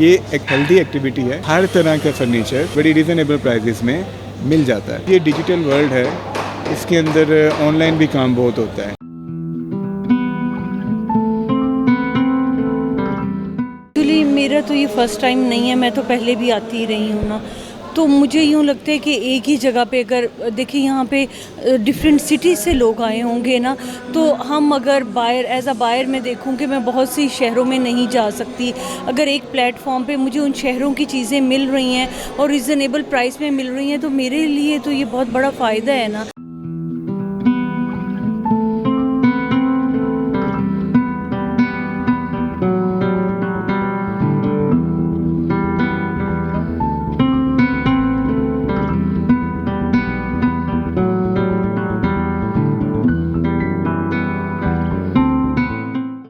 ये एक healthy activity है। हर तरह का फर्नीचर बड़ी रीज़नेबल प्राइसेस में मिल जाता है। ये डिजिटल वर्ल्ड है, इसके अंदर ऑनलाइन भी काम बहुत होता है। एक्चुअली मेरा तो ये फर्स्ट टाइम नहीं है, मैं तो पहले भी आती ही रही हूँ ना, तो मुझे यूँ लगता है कि एक ही जगह पे अगर देखिए यहाँ पे डिफरेंट सिटी से लोग आए होंगे ना, तो हम अगर बायर एज अ बायर मैं देखूँ कि मैं बहुत सी शहरों में नहीं जा सकती, अगर एक प्लेटफॉर्म पे मुझे उन शहरों की चीज़ें मिल रही हैं और रिजनेबल प्राइस में मिल रही हैं, तो मेरे लिए तो ये बहुत बड़ा फ़ायदा है ना।